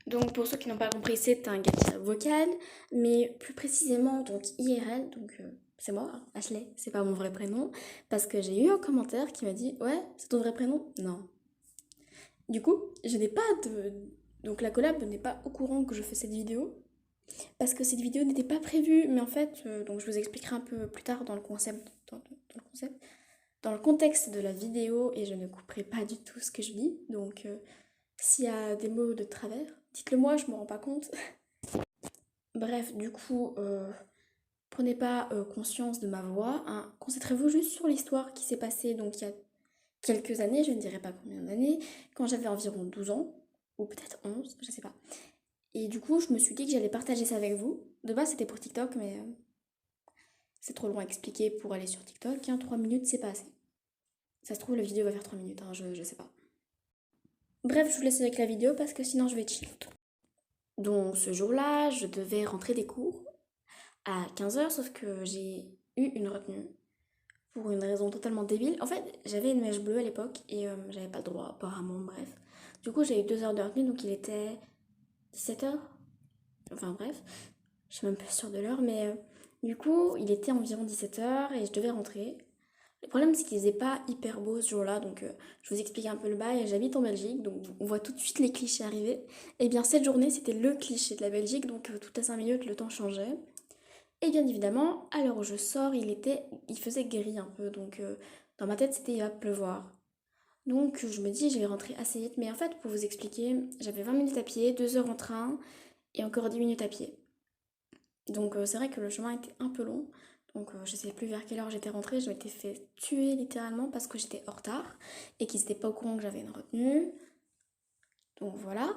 Donc pour ceux qui n'ont pas compris, c'est un gadget vocal, mais plus précisément donc IRL, donc c'est moi, hein, Ashley, c'est pas mon vrai prénom, parce que j'ai eu un commentaire qui m'a dit ouais, c'est ton vrai prénom? Non. Du coup, je n'ai pas de... Donc la collab n'est pas au courant que je fais cette vidéo, parce que cette vidéo n'était pas prévue, mais en fait, donc je vous expliquerai un peu plus tard dans le concept, dans le concept, dans le contexte de la vidéo, et je ne couperai pas du tout ce que je dis, donc s'il y a des mots de travers, dites-le moi, je me rends pas compte. Bref, du coup, prenez pas conscience de ma voix, hein. Concentrez-vous juste sur l'histoire qui s'est passée donc il y a quelques années, je ne dirais pas combien d'années, quand j'avais environ 12 ans, ou peut-être 11, je sais pas. Et du coup, je me suis dit que j'allais partager ça avec vous. De base, c'était pour TikTok, mais c'est trop long à expliquer pour aller sur TikTok, hein, 3 minutes, c'est pas assez. Ça se trouve, la vidéo va faire 3 minutes, hein, je sais pas. Bref, je vous laisse avec la vidéo parce que sinon je vais chill. Donc ce jour-là, je devais rentrer des cours à 15 heures, sauf que j'ai eu une retenue pour une raison totalement débile. En fait, j'avais une mèche bleue à l'époque et j'avais pas le droit, apparemment, bref. Du coup, j'ai eu 2 heures de retenue, donc il était 17 heures. Enfin bref, je suis même pas sûre de l'heure, mais du coup, il était environ 17 heures et je devais rentrer. Le problème, c'est qu'il faisait pas hyper beau ce jour-là, donc je vous explique un peu le bail. J'habite en Belgique, donc on voit tout de suite les clichés arriver. Et bien, cette journée, c'était le cliché de la Belgique, donc toutes les 5 minutes, le temps changeait. Et bien évidemment, à l'heure où je sors, il faisait gris un peu, donc dans ma tête, c'était il va pleuvoir. Donc je me dis, je vais rentrer assez vite, mais en fait, pour vous expliquer, j'avais 20 minutes à pied, 2 heures en train et encore 10 minutes à pied. Donc c'est vrai que le chemin était un peu long. Donc je sais plus vers quelle heure j'étais rentrée. Je m'étais fait tuer littéralement parce que j'étais en retard et qu'ils n'étaient pas au courant que j'avais une retenue. Donc voilà.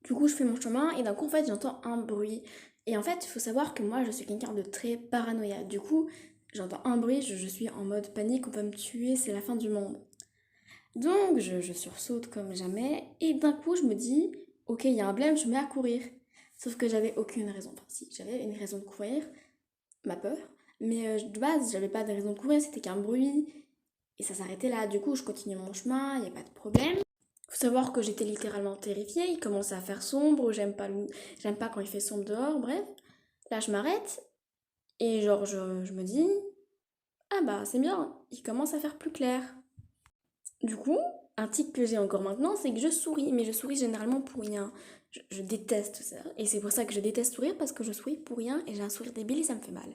Du coup, je fais mon chemin et d'un coup, en fait, j'entends un bruit. Et en fait, il faut savoir que moi, je suis quelqu'un de très paranoïaque. Du coup, j'entends un bruit, je suis en mode panique, on peut me tuer, c'est la fin du monde. Donc, je sursaute comme jamais. Et d'un coup, je me dis, ok, il y a un blême, je me mets à courir. Sauf que j'avais aucune raison. Enfin, si, j'avais une raison de courir, ma peur. Mais de base, j'avais pas de raison de courir, c'était qu'un bruit. Et ça s'arrêtait là. Du coup, je continue mon chemin, il n'y a pas de problème. Faut savoir que j'étais littéralement terrifiée. Il commençait à faire sombre, j'aime pas quand il fait sombre dehors, bref. Là, je m'arrête et genre, je me dis, ah bah, c'est bien, il commence à faire plus clair. Du coup, un tic que j'ai encore maintenant, c'est que je souris, mais je souris généralement pour rien. Je déteste ça. Et c'est pour ça que je déteste sourire parce que je souris pour rien et j'ai un sourire débile et ça me fait mal.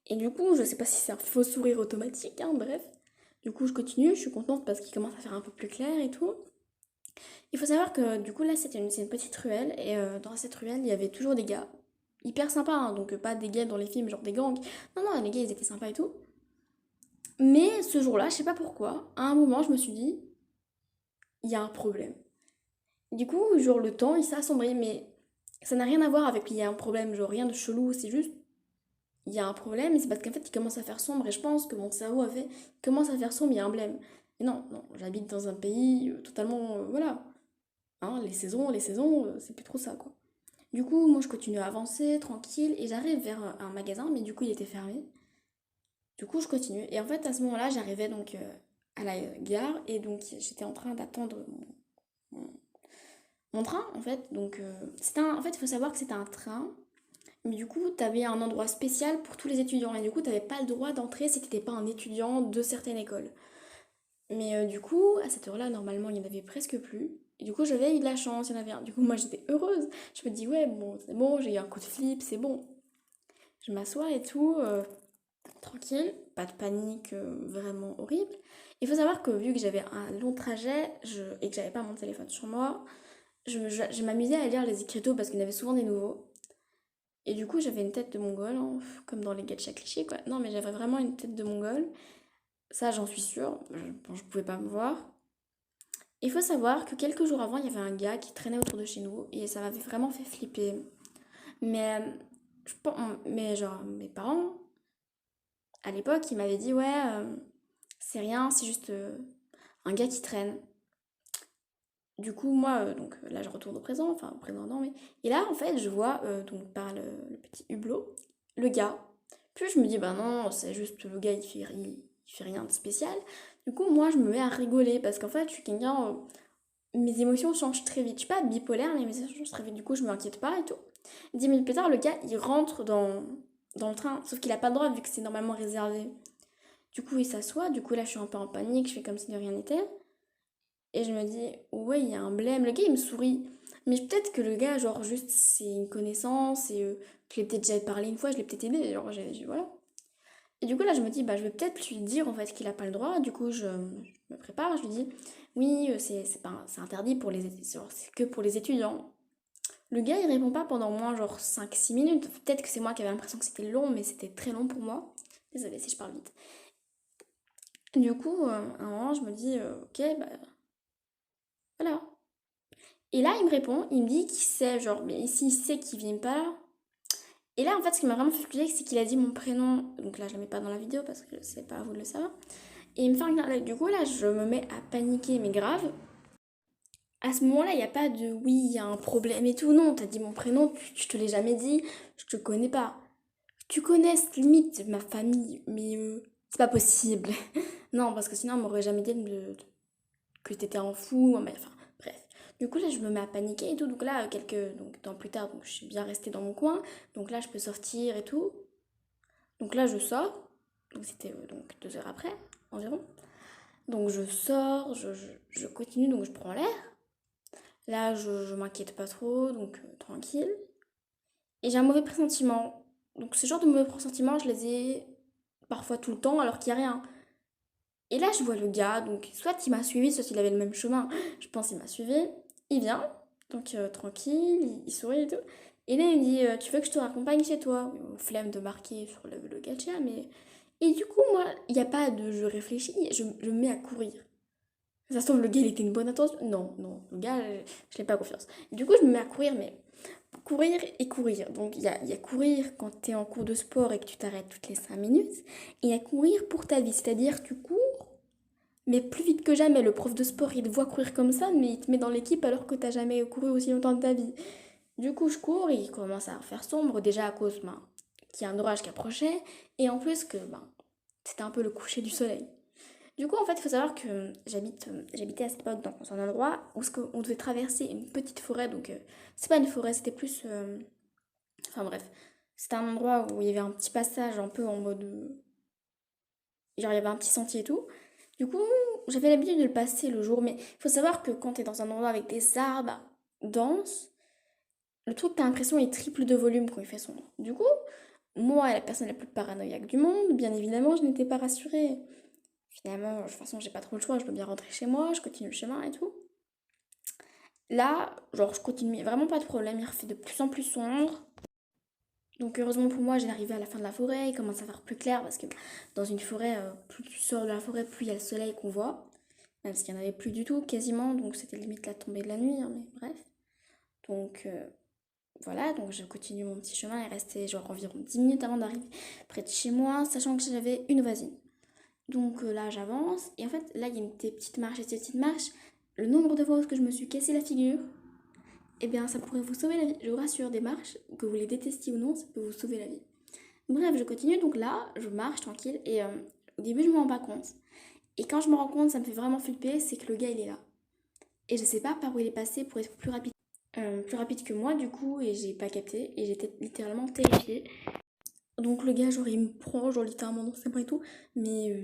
Et du coup, je sais pas si c'est un faux sourire automatique, hein, bref. Du coup, je continue, je suis contente parce qu'il commence à faire un peu plus clair et tout. Il faut savoir que du coup, là, c'est une petite ruelle et dans cette ruelle, il y avait toujours des gars hyper sympas, hein, donc pas des gars dans les films, genre des gangs. Non, non, les gars, ils étaient sympas et tout. Mais ce jour-là, je sais pas pourquoi, à un moment, je me suis dit, il y a un problème. Du coup, genre, le temps, il s'est assombri, mais ça n'a rien à voir avec il y a un problème, genre rien de chelou, c'est juste, il y a un problème, et c'est parce qu'en fait, il commence à faire sombre, et je pense que mon cerveau a fait, il commence à faire sombre, il y a un blême. Mais non, non, j'habite dans un pays totalement, voilà, hein, les saisons, c'est plus trop ça, quoi. Du coup, moi, je continue à avancer, tranquille, et j'arrive vers un magasin, mais du coup, il était fermé. Du coup, je continue, et en fait, à ce moment-là, j'arrivais donc à la gare, et donc j'étais en train d'attendre mon, mon train, en fait. Donc, en fait, il faut savoir que c'était un train. Mais du coup, t'avais un endroit spécial pour tous les étudiants. Et du coup, t'avais pas le droit d'entrer si t'étais pas un étudiant de certaines écoles. Mais du coup, à cette heure-là, normalement, il y en avait presque plus. Et du coup, j'avais eu de la chance, il y en avait un. Du coup, moi, j'étais heureuse. Je me dis, ouais, bon, c'est bon, j'ai eu un coup de flip, c'est bon. Je m'assois et tout, tranquille, pas de panique vraiment horrible. Il faut savoir que vu que j'avais un long trajet et que j'avais pas mon téléphone sur moi, je m'amusais à lire les écriteaux parce qu'il y en avait souvent des nouveaux. Et du coup, j'avais une tête de mongole, hein, comme dans les gacha clichés, quoi. Non, mais j'avais vraiment une tête de mongole. Ça, j'en suis sûre. Bon, je pouvais pas me voir. Il faut savoir que quelques jours avant, il y avait un gars qui traînait autour de chez nous et ça m'avait vraiment fait flipper. Mais, mais genre, mes parents, à l'époque, ils m'avaient dit, ouais, c'est rien, c'est juste un gars qui traîne. Du coup, moi, donc là, je retourne au présent, enfin, au présent, non, mais. Et là, en fait, je vois, donc par le petit hublot, le gars. Puis je me dis, bah non, c'est juste le gars, il fait rien de spécial. Du coup, moi, je me mets à rigoler parce qu'en fait, je suis quelqu'un. mes émotions changent très vite. Je suis pas bipolaire, mais mes émotions changent très vite. Du coup, je m'inquiète pas et tout. 10 minutes plus tard, le gars, il rentre dans le train. Sauf qu'il a pas le droit vu que c'est normalement réservé. Du coup, il s'assoit. Du coup, là, je suis un peu en panique. Je fais comme si de rien n'était. Et je me dis, ouais, il y a un blême. Le gars, il me sourit. Mais peut-être que le gars, genre, juste, c'est une connaissance. Et je l'ai peut-être déjà parlé une fois. Je l'ai peut-être aidé. Genre, voilà. Et du coup, là, je me dis, bah, je vais peut-être lui dire en fait qu'il a pas le droit. Du coup, je me prépare. Je lui dis, oui, c'est pas, c'est interdit pour les étudiants. C'est que pour les étudiants. Le gars, il répond pas pendant au moins genre 5 6 minutes. Peut-être que c'est moi qui avais l'impression que c'était long, mais c'était très long pour moi. Désolée si je parle vite. Du coup, à un moment, je me dis, ok, bah voilà. Et là, il me répond, il me dit qu'il sait, genre, mais s'il sait qu'il vient pas là. Et là, en fait, ce qui m'a vraiment fait flipper, c'est qu'il a dit mon prénom. Donc là, je le mets pas dans la vidéo parce que c'est pas à vous de le savoir. Et il me fait un clin d'œil. Du coup, là, je me mets à paniquer, mais grave. À ce moment-là, il n'y a pas de oui, il y a un problème et tout. Non, t'as dit mon prénom, je te l'ai jamais dit, je te connais pas. Tu connais limite ma famille, mais c'est pas possible. Non, parce que sinon, on m'aurait jamais dit que t'étais un fou. Mais enfin, bref. Du coup, là, je me mets à paniquer et tout. Donc là, quelques temps plus tard, donc, je suis bien restée dans mon coin. Donc là, je peux sortir et tout. Donc là, je sors. Donc c'était donc 2 heures après, environ. Donc je sors, je continue, donc je prends l'air. Là, je m'inquiète pas trop, donc tranquille. Et j'ai un mauvais pressentiment. Donc ce genre de mauvais pressentiments, je les ai parfois tout le temps alors qu'il n'y a rien. Et là, je vois le gars, donc soit il m'a suivi, soit il avait le même chemin. Je pense qu'il m'a suivi. Il vient, donc tranquille, il sourit et tout. Et là, il me dit, tu veux que je te raccompagne chez toi? Flemme de marquer sur le gacha, mais... Et du coup, moi, il n'y a pas de je réfléchis, je me mets à courir. Ça se trouve, le gars, il était une bonne intention. Non, non, le gars, je n'ai pas confiance. Du coup, je me mets à courir, mais courir et courir. Donc, il y a courir quand tu es en cours de sport et que tu t'arrêtes toutes les 5 minutes. Et il y a courir pour ta vie. C'est-à-dire, tu cours, mais plus vite que jamais. Le prof de sport, il te voit courir comme ça, mais il te met dans l'équipe alors que tu n'as jamais couru aussi longtemps de ta vie. Du coup, je cours et il commence à faire sombre, déjà à cause qu'il y a un orage qui approchait. Et en plus que c'était un peu le coucher du soleil. Du coup, en fait, il faut savoir que j'habitais à cette époque dans un endroit où on devait traverser une petite forêt. Donc, c'est pas une forêt, c'était plus. Enfin, bref. C'était un endroit où il y avait un petit passage un peu en mode. Genre, il y avait un petit sentier et tout. Du coup, j'avais l'habitude de le passer le jour. Mais il faut savoir que quand t'es dans un endroit avec des arbres denses, le truc, t'as l'impression, il triple de volume quand il fait sombre. Du coup, moi, la personne la plus paranoïaque du monde, bien évidemment, je n'étais pas rassurée. Finalement, de toute façon, j'ai pas trop le choix, je peux bien rentrer chez moi, je continue le chemin et tout. Là, genre, je continue, vraiment pas de problème, il refait de plus en plus sombre. Donc, heureusement pour moi, j'ai arrivé à la fin de la forêt, il commence à faire plus clair parce que dans une forêt, plus tu sors de la forêt, plus il y a le soleil qu'on voit. Même s'il n'y en avait plus du tout, quasiment, donc c'était limite la tombée de la nuit, hein, mais bref. Donc, voilà, donc je continue mon petit chemin, il restait genre environ 10 minutes avant d'arriver près de chez moi, sachant que j'avais une voisine. Donc là, j'avance. Et en fait, là, il y a des petites marches et ces petites marches. Le nombre de fois où je me suis cassé la figure, eh bien, ça pourrait vous sauver la vie. Je vous rassure, des marches, que vous les détestiez ou non, ça peut vous sauver la vie. Bref, je continue. Donc là, je marche tranquille. Et au début, je ne me rends pas compte. Et quand je me rends compte, ça me fait vraiment flipper, c'est que le gars, il est là. Et je sais pas par où il est passé pour être plus rapide que moi, du coup. Et j'ai pas capté. Et j'étais littéralement terrifiée. Donc le gars, genre, il me prend, genre, littéralement dans ses bras et tout. Mais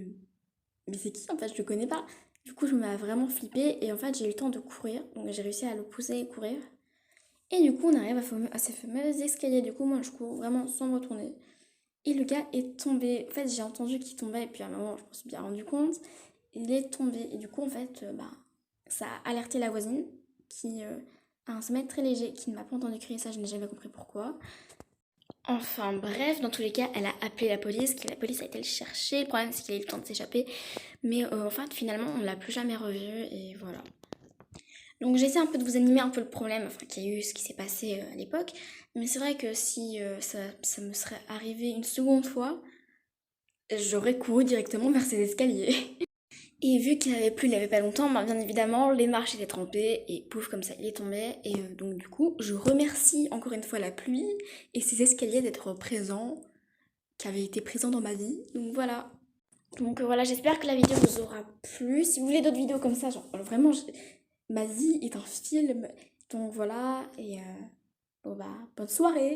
c'est qui en fait? Je le connais pas. Du coup, je me mets à vraiment flipper et en fait, j'ai eu le temps de courir. Donc, j'ai réussi à le pousser et courir. Et du coup, on arrive à ces fameux escaliers. Du coup, moi, je cours vraiment sans me retourner. Et le gars est tombé. En fait, j'ai entendu qu'il tombait et puis à un moment, je me suis bien rendu compte. Il est tombé. Et du coup, en fait, ça a alerté la voisine qui a un sommeil très léger, qui ne m'a pas entendu crier ça. Je n'ai jamais compris pourquoi. Enfin bref, dans tous les cas, elle a appelé la police, que la police a été le chercher. Le problème, c'est qu'il a eu le temps de s'échapper. Mais en fait, finalement, on l'a plus jamais revu et voilà. Donc j'essaie un peu de vous animer un peu le problème, enfin qu'il y a eu ce qui s'est passé à l'époque. Mais c'est vrai que si ça me serait arrivé une seconde fois, j'aurais couru directement vers ces escaliers. Et vu qu'il n'avait plus, il n'y avait pas longtemps, bien évidemment, les marches étaient trempées et pouf, comme ça, il est tombé. Et donc du coup, je remercie encore une fois la pluie et ces escaliers d'être présents, qui avaient été présents dans ma vie. Donc voilà. Donc voilà, j'espère que la vidéo vous aura plu. Si vous voulez d'autres vidéos comme ça, genre vraiment, ma vie est un film. Donc voilà, et bon bah, bonne soirée.